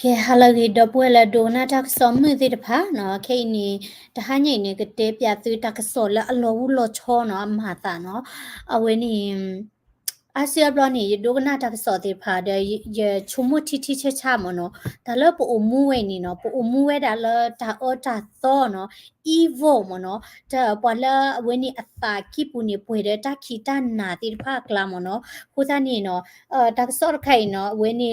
ke halagi dopuela dona tak sommu ti tapha no ke ni taha nyai ni kete pya tu tak so la alo lo cho no amha ta no awe ni asia blo ni dogna tak so ti pha de ye chumu ti ti che cha mo no da lo po mu we ni no po mu we da lo ta o ta so no evo mo no ta pa la we ni ata ki pu ni pwe de ta ki ta na ti pha kla mo no ko ta ni no tak so khai no we ni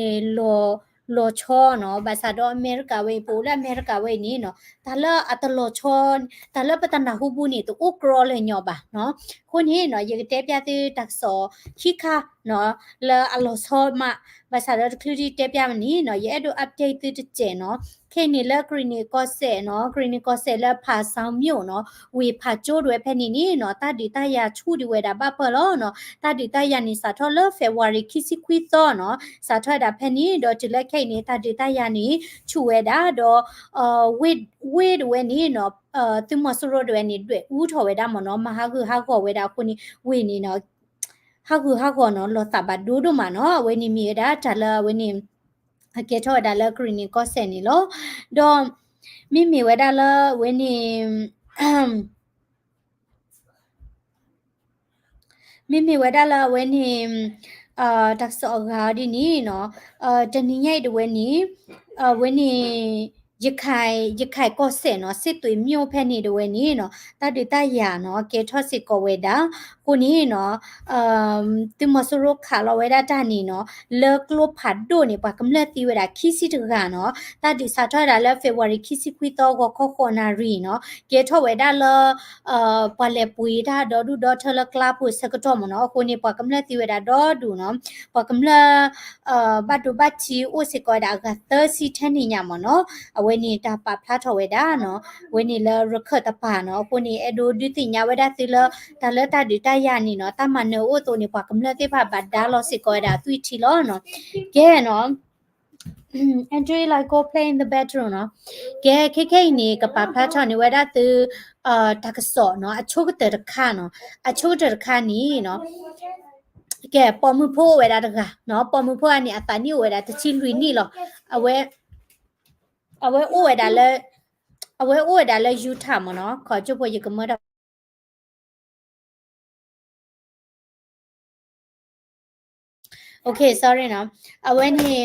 lo cho no ba sa do america we po la america we ni no ta la at lo cho ta la pa ta na hu bu ni to o crawl le nyo ba no ko ni no ye te pya ti tak so khi kha no la a lo so ma ba sa doคลีte pya ni no ye do update ti che no ke ni la clinic ko se no clinic ko se la pha sang myo no we pha cho de phe ni ni no ta di ta ya chu di we da ba pa lo no ta di ta ya ni sa tho la february ki si kwi to no sa tho da phe ni do ti la ke ni ta di ta ya ni chu we da do wait we ni no tu mo so ro de ni dwe u tho we da mo no ma ha ko we da ku ni we ni no ha ko no lo sa ba du do ma no we ni mi da ta la we ni ke tho da la clinic ko se ni lo do mi we da la we ni mi we da la we ni tak so ga di ni no ta ni nyai de we ni we ni ရခိုင်ကော့ဆက်နော်စစ်တွေမြို့ဖက်နေတယ်ဝဲနေနော်တတ်တရနော်ကေထော့စစ်ကောဝဲတာကိုနေနော်တိမဆရခါလဝဲတာတနေနော်လေကလိုဖတ်ဒိုနေပါကမလက်တီဝဲတာခီစီတကနော်တတ်ဒီစာထွားတာလဲဖေဗူရီခီစီခွီတော့ကိုခေါ်နာရီနော်ကေထော့ဝဲတာလပလဲပွေတာဒေါ်ဒူဒေါ်ထလကလာပုစကတော့မနော်ကိုနေပါကမလက်တီဝဲတာဒေါ်ဒူနော်ပါကမလဘတ်တူဘတ်ချီအိုစစ်ကောတာကသစီထန်နေညမနော်အဝဲနေတာပါဖလာထော်ဝဲတာနော်ဝဲနေလရခတ်တပါနော်ကိုနေအဒိုဒီတင်ညာဝဲတာစီလတလတာဒီတရနီနော်တမနောအိုတိုနေပါကမလတေပါဘတ်ဒါလောစစ်ကောတာသူချီလောနော်ကဲနော်Andrew like go play in the bedroom เนาะแกเคๆนี่กับปาพระชอนี่เวลาตือตักสอเนาะอชุกเตระค่าเนาะอชุกเตระค่านี่เนาะแกปอมือโพเวลาตะกะเนาะปอมือโพอันนี้อัตานี่เวลาตะชิลุยนี่หรอเอาไว้โอเวลาเลยเอาไว้โอเวลาเลยยูทามเนาะขอจุบอยู่กับมื้อโอเค sorry เนาะเอาไว้นี่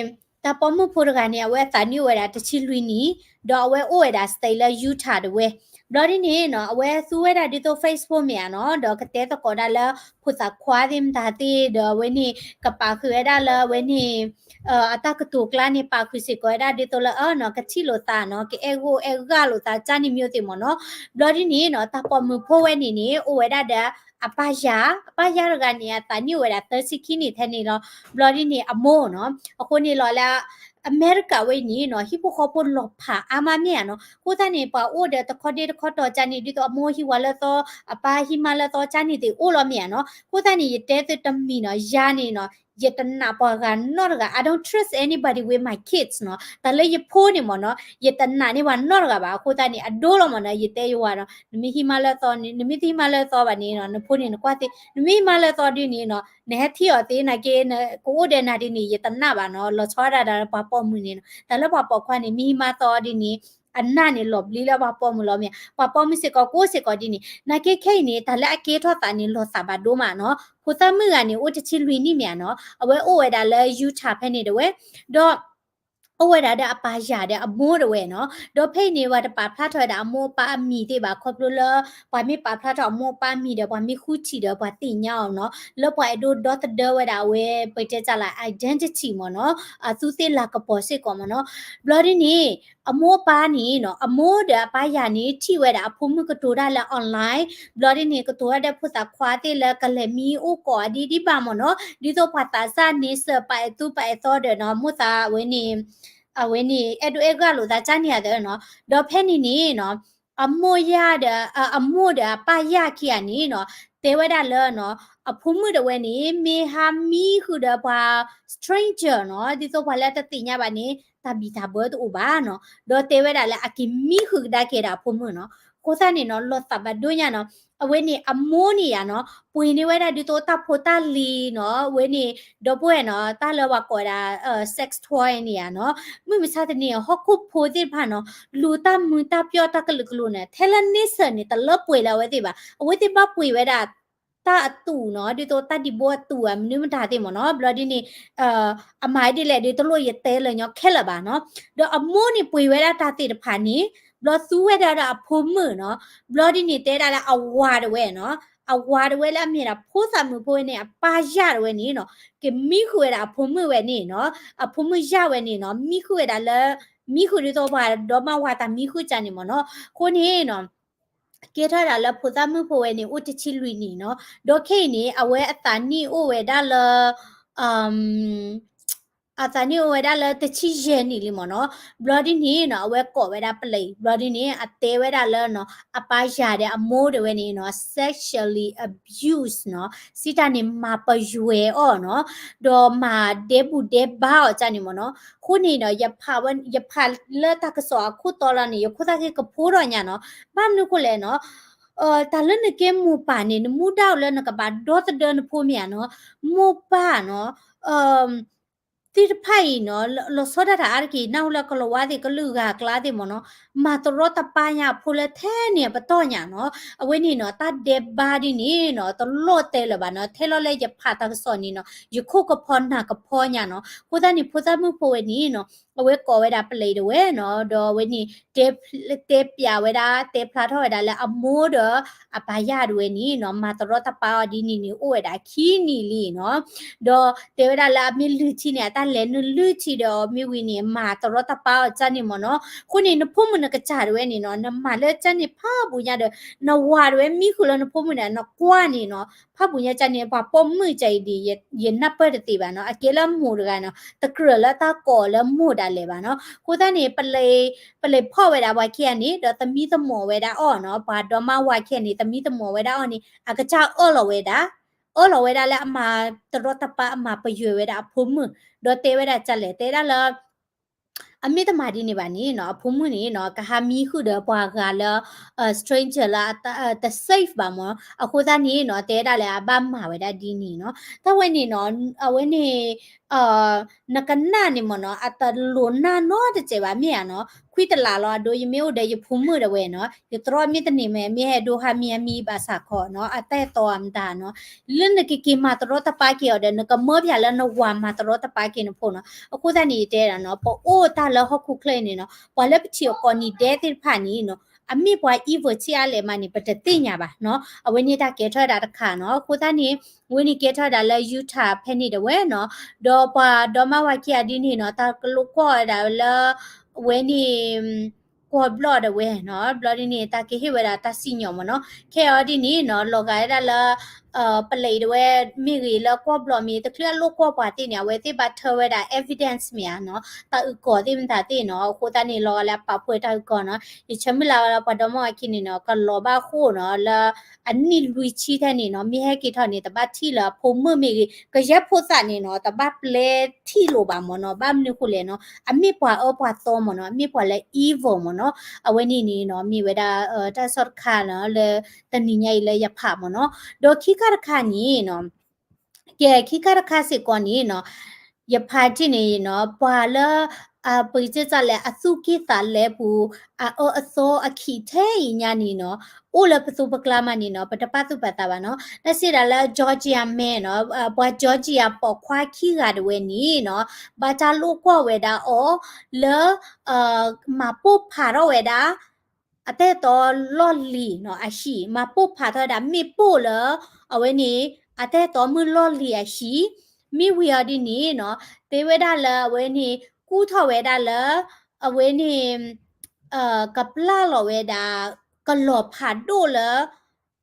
ตาปอมือโพตะกะนี่เอาไว้ตานี่เวลาตะชิลุยนี่ดอกเอาไว้โอเวลาสไตล์เลยยูทาดเว้ဒေါ်ဒီနေနော်အဝဲသူဝဲတာဒီတော့ Facebook မြန်နော်ဒေါ်ကတဲ့တော့ကောဒါလာဖုစာခွာဒင်တာတီဒေါ်ဝဲနေကပါခွေဒါလာဝဲနေအတကတူကလာနေပါခွစီကောဒါဒီတော့လာနော်ကချီလိုတာနော်ကေအေဂါလိုတာချာနေမျိုးတင်မနော်ဒေါ်ဒီနေနော်တပေါ်မဖိုးဝဲနေနေအိုဝဲဒါအပါရကနေတန်ညဝဲတာသစီခီနေထဲနေတော့ဘလော်ဒီနေအမိုးနော်အခုနေလော်လာอเมริกาเว้ยนี่เนาะฮิปฮอปลบผาอามาเมียเนาะกูตานี่ปาโอเดตะคอเดตะคอตอจานี่ดิตอโมฮิวาละตออปาฮิมาละตอจานี่ติโอลอเมียเนาะกูตานี่เตตะตะมีเนาะยานี่เนาะยตนาปากานนอร์กะ I don't trust anybody with my kids เนาะแต่เลยยโพนี่มอเนาะยตนานี่ว่านอร์กะบากูตานี่อโดลมอเนาะยเตยวาเนาะนิมิฮิมาละตอนี่นิมิฮิมาละตอบานี่เนาะนโพนี่นกว่าตินิมิฮิมาละตอดินี่เนาะเนหที่อตินะเกนกูโอเดนาดินี่ยตนาบาเนาะลอชอดาดาปาปอมือนี่แต่ละปอปอควานี่มีมาตอดินี่อันนั้นนี่หลบลีละปาปอมือลอเมียปาปอมิสิกอกูสิกอดินี่นาเกเคนี่แต่ละเกทอตานี่ลอสาบาโดมาเนาะခုသမှုကနေအိုတချီလွီနိမြန်နော်အဝဲအိုဝဲဒါလဲယူချဖဲနေတယ်ဝဲတော့အဝဲဒါတဲ့အပါရတဲ့အမိုးတွေနော်တော့ဖိနေဝါတပါဖလာထွက်တာအမိုးပါမီတဲ့ပါခေါပလိုလပွားမိပါဖလာတော့အမိုးပါမီတယ်ပွားမိခုချီတယ်ပွားတိညောင်းနော်လောပွားအဒိုဒေါတ်ဒဝဲဒါဝဲပိတ်ကြလာ identity မနော်အသူသိလာကပေါ်စစ်ကောမနော်ဘလော်ဒီနေအမိုးပါနီနော်အမိုးတဲ့အပါရနေထိဝဲတာအဖုံမှုကတိုးတာလာ online ဘလော်ဒီနေကတိုးရတဲ့ဖုတာခွာတဲ့လကလည်းမီအိုကောဒီပါမနော်ဒီတော့ဖတာစာနေစပိုင်သူပိုင်တော့တယ်နော်မူတာဝင်းနေအဝင်းနေအဲ့တူအဲ့ကလို့ဒါချာနေရတယ်နော်ဒေါ်ဖဲနေနေနော်အမိုးရတဲ့အမိုးတဲ့ပါရခိယနေနော်တေဝဒလောနော်အဖုံမှုတဝဲနေမေဟာမီခုဒပါ stranger နော်ဒီတော့ဘာလဲတတိညာပါနေတာဘီတာဘောတူဘာနော်ဒေါ်တေဝဒလဲအကီမီခုဒါကေတာဖုံမှုနော်ကိုစားနေနော်လော့တာဘဒွညာနော် အဝဲနေအမိုးနေရနော်ပွေနေဝဲတာဒီတော့တဖိုတာလီနော်ဝဲနေတော့ပွဲနော်တာလောကကောတာ sex toy နေရနော်မစားတဲ့နေဟခုဖိုတဲ့ဖာနော်လူတာမူတာပြောတာကလကလူနဲ့ထဲလနေစနေတလပွေလာဝဲတဲ့ပါအဝဲတဲ့ပါပွေဝဲတာတာအတူနော်ဒီတော့တဒီဘောအတူအမနုမတာတဲ့မနော်ဘလဒီနေအမိုင်ဒီလေဒီတော့လို့ရတဲလေညခဲလာပါနော်တော့အမိုးနေပွေဝဲတာတာတဲ့ဖာနေဘလသူဝဲတာအဖိုးမနော်ဘလဒီနေတဲ့တာအဝါတဝဲနော်အဝါတဝဲလာမြေတာဖိုးစာမှုဖိုးနေအပါရတဝဲနေနော်ကမိခွေတာအဖိုးမဝဲနေနော်အဖိုးမရဝဲနေနော်မိခွေတာလဲမိခွေတော့ပါတော့မဝါတာမိခွေကြနေမနော်ကိုနေနော်ကေထတာလဲဖိုးသားမှုဖိုးဝဲနေဥတချီလူနေနော်ဒေါခေနေအဝဲအတန်နီဥဝဲတာလဲအမ်အတန်နီဝဲတာလဲတချီရဲနေလီမနော်ဘလဒီနေနော်အဝဲကော့ဝဲတာပလိဘလဒီနေအသေးဝဲတာလဲနော်အပါရတဲ့အမိုးတွေဝဲနေနော် sexually abuse နော်စီတာနေမှာပရွယ်အော်နော်ဒေါ်မာဒေဘူးဒေဘာအကြနေမနော်ခုနေနော်ရဖာဝရဖာလဲတာကစောခုတော်လာနေခုတာကေကဖိုးတော့ညာနော်ဘာမလို့ကိုလဲနော်တာလနကေမူပါနေနမူတောက်လဲနကပါဒေါ်တဒန်ဖိုးမြန်နော်မူပါနော်တိဖိုင်နော်လောစောဒတာအကီနောက်လကလဝါဒီကလူကကလာဒီမနော်မာတရတပညာဖိုလထဲနေပတော့ညာနော်အဝိနေနော်တဒေဘာဒီနေနော်တလောတဲလဘာနော်ထဲလောလဲရဖာတာစောနီနော်ယခုကဖောနာကဖောညာနော်ကိုဒနီဖိုသမှုဖိုဝနီနော်အဝဲကောဝဲတာပလေတဝဲနော်ဒေါ်ဝဲနီတေပြဝဲတာတေဖလာထောဝဲတာလဲအမိုးတော့အဘာရတွေနီနော်မာတရတပါဒီနီနီဥဝဲတာခီနီလီနော်ဒေါ်တေဝဲတာလာမီလူချီနေတာလဲနလူချီတော့မိဝီနီမာတရတပါချန်နီမနော်ခုနေနဖုံမနကချာတွေနီနော်နမလဲချန်နီဖာဘူးရတဲ့နဝါတွေမိခုလနဖုံမနနကွာနီနော်ဖာဘူးရချန်နီပါပုံမှုကြိုက်ဒီရနပတ်တီပါနော်အကေလမှုတကနော်တကရလတာကောလမှုတာလေပါနော်ကိုသားနေပလေဖော့ဝဲတာဘွားခေနေတော့သမီးသမော်ဝဲတာအော်နော်ဘာတော့မဝါခေနေသမီးသမော်ဝဲတာအော်နေအကချအော်လဝဲတာအော်လဝဲတာလဲအမတရတပအမပရွေဝဲတာဖုံမှုတော့တေဝဲတာချက်လေတေတာလားအမေတမာဒီနေပါနေနော်ဖုံမှုနေနော်ကဟာမီခုတော့ဘွာကလာstranger လာthe safe ပါမအခုသားနေနော်တဲတာလဲအပမှာဝဲတာဒီနေနော်တဝဲနေနော်အဝဲနေနကနာနေမနော်အတလိုနာနော်တကျေပါမြေရနော်ခွိတလာလောဒိုယမေိုတဲ့ယဖုံမှုတဝဲနော်ယတရမြေတနေမဲမြေဒိုဟာမီမီပါစာခေါ်နော်အတဲ့တော်အမ်ဒါနော်လင်းနကကီမာတရတပါကေော်တဲ့နကမောပြလဲနဝါမာတရတပါကေနဖို့နော်အခုသားနေတဲ့တာနော်ပိုအိုတာလဟခုခလဲနေနော်ဘာလဲပချီကောနီတဲ့တိဖာနီနော်အမိပွား evil ချီအားလေမနိပတတိညာပါနော်အဝိနေတာကေထတာတခါနော်ကိုသားနေဝိနိကေထတာလဲယူထာဖဲနေတဝဲနော်ဒေါ်ပါဒေါ်မဝါကီအဒီနေနော်တာကလုကောတာလဲဝဲနေကိုဘလော့ဒဝဲနော်ဘလော့ဒီနေတာကေဟိဝဲတာတစီညောမနော်ခေအော်ဒီနေနော်လောကရတာလဲပလေတဝဲမိရီလကောဘလော့မီတကလလောကောပါတင်ညာဝဲတိပါထဝဲတာ evidence မြာနော်တာဥကောတိမတာတင်နော်ကိုတနေလောလာပပွေတာဥကောနော်ဒီချမလာပဒမောခိနေနော်ကလောဘခိုနော်လာအနိလူချီတဲ့နေနော်မြေဟကေထနေတပတ်တီလာဖုံမမေကရက်ဖို့စနေနော်တပတ်ပလေတီလိုပါမနော်ဘာမနခုလေနော်အမိပွားအပွားသောမနော်အမိပွားလဲ evil မနော်အဝဲနေနေနော်မိဝဲတာတဆော့ခါနော်လေတနိညိုင်လေရဖမနော်ဒေါ်ခိကရခါနီနော်ကဲခိကရခါစေကောနီနော်ရဖာတိနေနော်ပွာလာပိကျကြလဲအစုကိတာလဲဘူးအစောအခီထဲညာနီနော်အိုလပစုပကလာမနီနော်ပတပတ်စုပတာပါနော်လက်စီရလဲဂျော်ဂျီယာမဲနော်ဘွာဂျော်ဂျီယာပေါ်ခွာခီကတဝဲနီနော်ဘာချာလုကောဝဲတာအောလဲမပုတ်ဖာတော့ဝဲတာအတဲ့တော်လော်လီနော်အရှိမပုတ်ဖာတော့တာမိပို့လအဝဲနီအတဲ့တော်မလော်လီအရှိမိဝီယာဒီနီနော်တေဝဲတာလဲအဝဲနီကူထော်ဝဲတာလဲအဝဲနီကပလာလော်ဝဲတာကလော်ဖာဒိုလဲ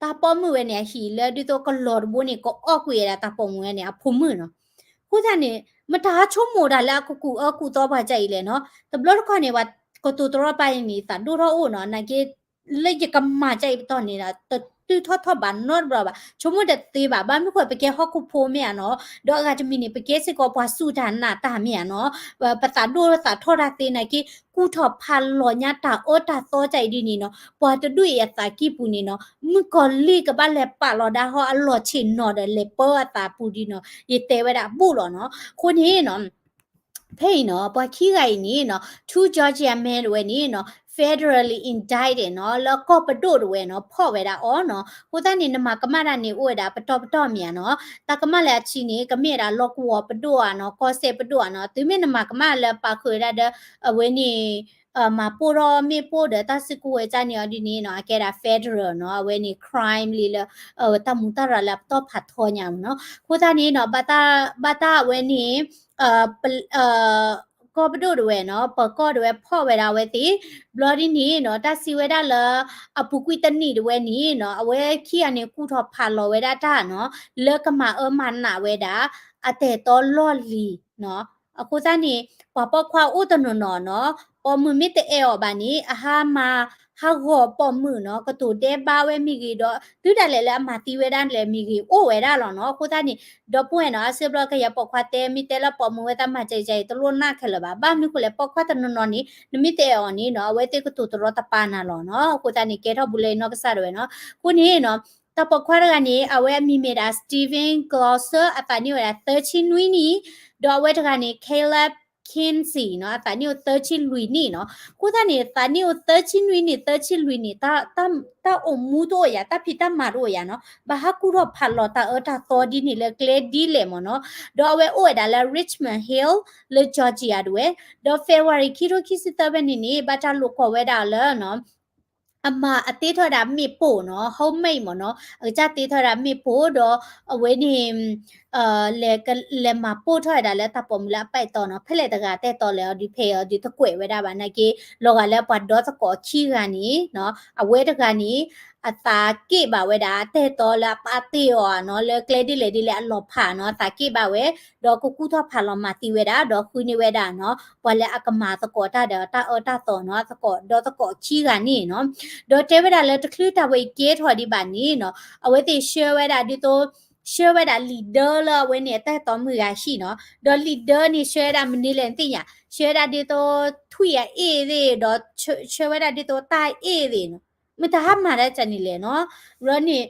တာပေါ်မှုဝဲနေဟီလဲဒီတော့ကလော်ဘူးနေကိုအော့ကွေတာတာပေါ်မှုဝဲနေအဖုံမှုနော်ခုသနေမတားချုံမိုတာလဲကူကူတော့ပါကြိုက်လေနော်တဘလခွနေဝကိုတူတော်ပိုင်နေတာဒူရောဦးနော်နိုင်ကေလက်ရကမကြိုက်တော့နေတာတူ ตื้อทอดบานนอดบ่บ่ชมุดตีบ่บ้านไม่ควรไปเกฮอกคุโพเมียเนาะดอกอาจจะมีนี่ไปเกสิก็บ่สู้ทานหน้าตาเมียเนาะภาษาดูภาษาทอดาตีนะกิกูทอพันหลอญาตาโอตาโตใจดีนี่เนาะปอจะดุยตากิปูนี่เนาะมึงก็ลีกับบ้านแลปะลอดาฮออลอชินเนาะเดเลเปอร์ตาปูดีเนาะยเตเวดาบูหรอเนาะคนนี้เนาะเพ่เนาะปอขี้ไงนี่เนาะ two Georgia men เวนี่เนาะ federally indicted เนาะแล้วก็ประโดดเวเนาะพ่อเวดาอ๋อเนาะกูตานี่นมากะมาดานี่อวยดาปะตอเมียเนาะตากะมาแลชีนี่กะเมียดาล็อกวอประโดดเนาะก็เซประโดดเนาะตุเมียนมากะมาแลปะคือดาเดเวนี่มาปูรอมีปูเดตาสิกูเวจานี่อดีนี่เนาะแกดา federal เนาะเวนี่ crime ลีละตามุตาระแลปตอผัดทอญามเนาะกูตานี่เนาะบาตาเวนี่ก็ไปดูด้วยเนาะปะก็ด้วยพ่อเวลาเวทีบลอดีนี่เนาะตาซีเวดาละอปุกุยตันนี่ด้วยนี่เนาะเอาไว้ขี้อันนี้กูทอพันลอเวดาตาเนาะเลิกมามันน่ะเวดาอเตตอลอลีเนาะအခုစားနေပခွာဥတနနော်နော်ပေါ်မှုမီတဲ့အောဘာနီအဟာမာဟာဂောပေါ်မှုနော်ကတူတဲဘာဝဲမိကြီးတော့သူတက်လေလေအမတီဝဲတန်းလေမိကြီးအိုဝဲတာလောနော်အခုစားနေဒေါ်ပွင့်နော်ဆေဘလကရပခွာတဲမီတဲလပေါ်မှုဝဲတမကြိုင်တလို့နာခဲလဘာဘာမိခုလေပခွာတနနော်နီနမီတဲ့အောနီနော်ဝဲတဲ့ကတူတော့တပါနာလောနော်အခုစားနေကဲတော့ဘူးလေနော်ကစားရယ်နော်ခုနေနော်ตปควารกานีอเวมีเมดาสตีเวนกลอสเซอร์อตานิวดา13วินีดอเวตกานีเคเลบคินซีเนาะตานิว13วินีเนาะกูตานีตานิว13วินี13วินีตาอมูโตยาตาพิตามาโรยาเนาะบาฮากูรอพัลลอตาตาโตดีนี่เลเกลดีเลมเนาะดอเวโอดาลาริชมอนด์ฮิลเลจอร์เจียด้วยดอเฟวารีคิโรคิสิตาเบนินีบาตาลูกเวดาเลเนาะအမအသေးထော်တာမိပို့နော်ဟုတ်မိတ်မနော်အကြသေးထော်တာမိပို့တော့အဝဲနေလေမပို့ထော်တာလဲတပ်ပေါ်မလားပိုက်တော့နော်ဖက်လက်တကတဲ့တော့လဲဒီဖေဒီတကွေဝဲတာပါနိုင်ကေလောကလဲပတ်တော့စကောချီကနေနော်အဝဲတကနေအသာကိပါဝဲတာတဲ့တော့လာပါတီရောနော်လဲကလေဒီလေဒီလဲအလောဖာနော်သာကိပါဝဲတော့ကုကူထော်ဖာလောမာတီဝဲတာတော့ခွနေဝဲတာနော်ပေါ်လဲအကမာစကောတာတော့တာတော့နော်စကောတော့စကောချီကနေနော်ดอเทวดาเลตคลือตาเวเกทอดิบานี่เนาะเอาไว้ติเชื่อไว้ดาดิโตเชื่อไว้ดาลีดเดอร์ละเว้เนี่ยแต่ตอมืออาชีเนาะดอลีดเดอร์นี่เชื่อดามันนี่แหละติญะเชื่อดาดิโตถุยเอเดดอเชื่อไว้ดาดิโตตายเอเดเนาะมันตาหับมาได้จันนี่แหละเนาะรอนี่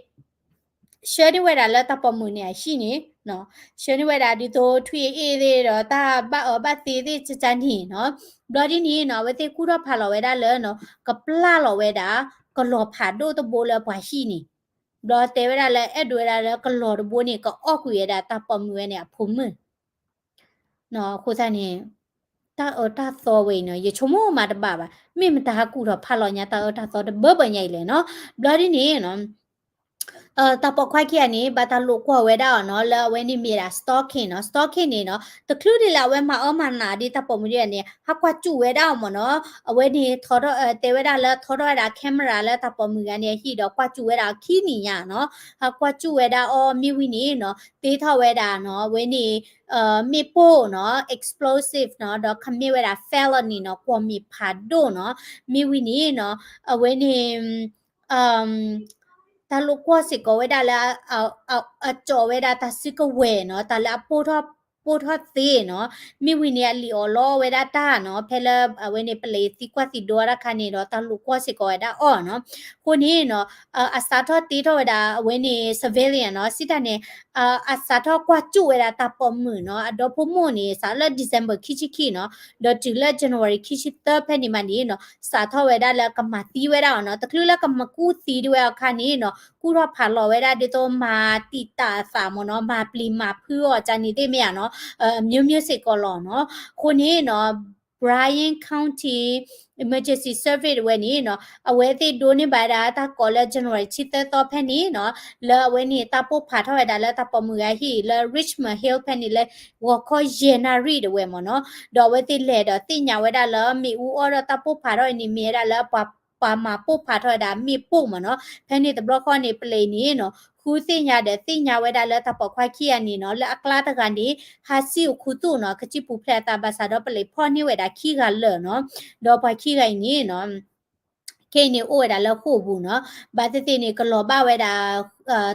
เชื่อนี่ไว้ดาแล้วตาปอมือเนี่ยชีนี่เนาะเชื่อนี่ไว้ดาดิโตถุยเอเดดอตาบะตีดิจันนี่เนาะบลอดีนี่เนาะเวติกูรอพาลอเวดาเลเนาะกะปลาลอเวดาก็รอผ่าโดตะโบเลยป่าชีนี่รอเตเวลาเลยเอ็ดเวลาแล้วก็รอตะโบนี่ก็ออกอยู่ดาตาปอมเวเนี่ยผมมือเนาะคูซานี่ตาโซเวเนาะยชโมมาตะบะมิมตากูรอพาลอญาตาโซตะเบใหญ่เลยเนาะบลอดีนี่เนาะตาปอกควายขี้อันนี้บาตาลูกว่าเวดาเนาะแล้วเวนี่มีดาสต็อกเคนนี่เนาะตะคลุดิละเวมามันนาดิตาปอมเรียนเนี่ยฮักว่าจู่เวดาหมอเนาะเวนี่ทอดเตเวดาแล้วทอดดาแคมราแล้วตาปอมกันเนี่ยฮีดอกว่าจู่เวดาขี้นี่ยเนาะฮักว่าจู่เวดามีวินี่เนาะตีทอเวดาเนาะเวนี่มีโปเนาะ explosive เนาะดอกคำมีเวดา felony เนาะกว่ามีพาโดเนาะมีวินี่เนาะเวนี่ตาลูกว่าสิก็เวดาแล้วเอาจ่อเวดาตาสิก็เวเนาะตาละปูทอตีเนาะมีวินีลีโอโลเวดาตาเนาะเพลเวเนเปเลติกว่าติดัวราคานี่เนาะตาลูกว่าสิก็เวดาอ้อเนาะคนนี้เนาะอาสาทอตีทอเวดาเวเน civilian เนาะสิตาเนี่ยอาสาทอกว่าจู่เวดาตาปอมมือเนาะดอพโมนี่สาละ December คิเนาะดอจุละ January คิชิเตอร์เพนิมันนี่เนาะสาทอเวดาแล้วก็มาตีเวดาเนาะตะคลือแล้วก็มากู้ตีด้วยอาคานี่เนาะกูรอผ่านรอไว้ได้ดิโตมาติตาสามเนาะมาปลีมาเพื่อจานี่ได้ไหมอ่ะเนาะမျိုးစစ်ကောလောနော်ခုနေနော် Bryan County Emergency Service ဝဲနေနော်အဝဲတိဒိုနေပါတာတာ College General ချစ်တော့ဖက်နေနော်လဲဝဲနေတာပို့ဖာထောက်ရတာလဲတာပေါ်မူရဟိလဲ Richmond Hill ဖက်နေလဲဝခေါ် January တဝဲမနော်တော့ဝဲတိလဲတော့တိညာဝဲတာလဲမိဦးအော်တာပို့ဖာတော့နေမြေတာလဲပါมาปุ๊บพาทอดามีปุ๊บมาเนาะแพนี่ตะบล็อกข้อนี่เปลนี่เนาะคูสิญาเดติญาเวดาแล้วตะปอควาขี้อันนี้เนาะแล้วอักลาตะกันดีฮาซิวคูตุเนาะกะจิปูแพลตาบาซาดอเปลพ่อนี่เวดาขี้กันเลเนาะดอปาขี้กันนี่เนาะ เคนี่โอ้ดาแล้วคู่บุเนาะบาเตเตนี่ก็รอบ้าไว้ดา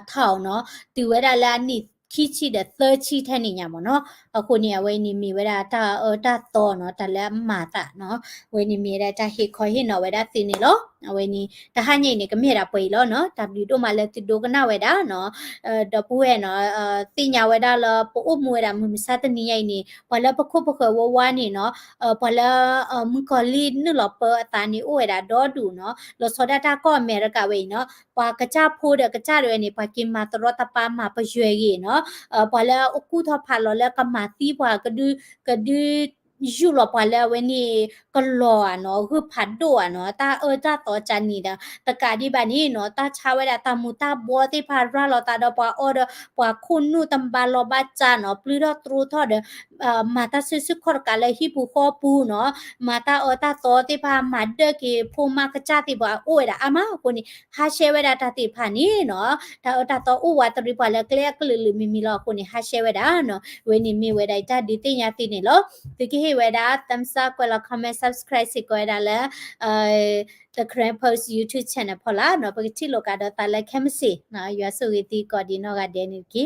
เท่าเนาะติไว้ดาแล้วนี่คิดชีเดเตอร์ชีแทนี่ยามเนาะအခုนี่ไว้นี่มีไว้ดาตาตาโตเนาะตาแล้วมาตาเนาะไว้นี่มีได้ตาเฮคอยเฮเนาะไว้ดาตินี่เนาะไว้นี่ตาหานี่นี่ก็มีดาไปแล้วเนาะ W တို့มาแล้วติดโดกันไว้ดาเนาะดอปูเอเนาะติญาไว้ดาละปูอุมวยดามุมซาตนี่ไอ้นี่พอแล้วปะคุปะเคววานี่เนาะพอแล้วมึงก็ลีนึหรอเปอตานี่โอ้ดาดอดูเนาะ lo soda ta ko america we no pa kacha pho de kacha de ni pa kin ma tro ta pa ma pa yue gi no pa la ku tho pha lo la ka ma ti pa ka du yu lo pa la we ni ka lo no hu phat do no ta ta to chan ni da ta ka di ba ni no ta cha we da ta mu ta bo ti pha ra lo ta do pa order pa khun nu tam ba lo ba cha no plu do tru tho de ma ta su su khor ka la hi pu kho pu no mata ota to ti pha madde ke phoma kacha ti ba o da ama ko ni ha share we da ta ti pha ni no ta ota to o wa tri pa la clear clear mi mi lo ko ni ha share we da no we ni mi we da ta di ti nya ti ni lo ti ki he we da thumbs up ko la comment subscribe si ko da la the current post youtube channel phola no pa ti lo ka da ta la khem si na ya so ti ko di no ga de ni ki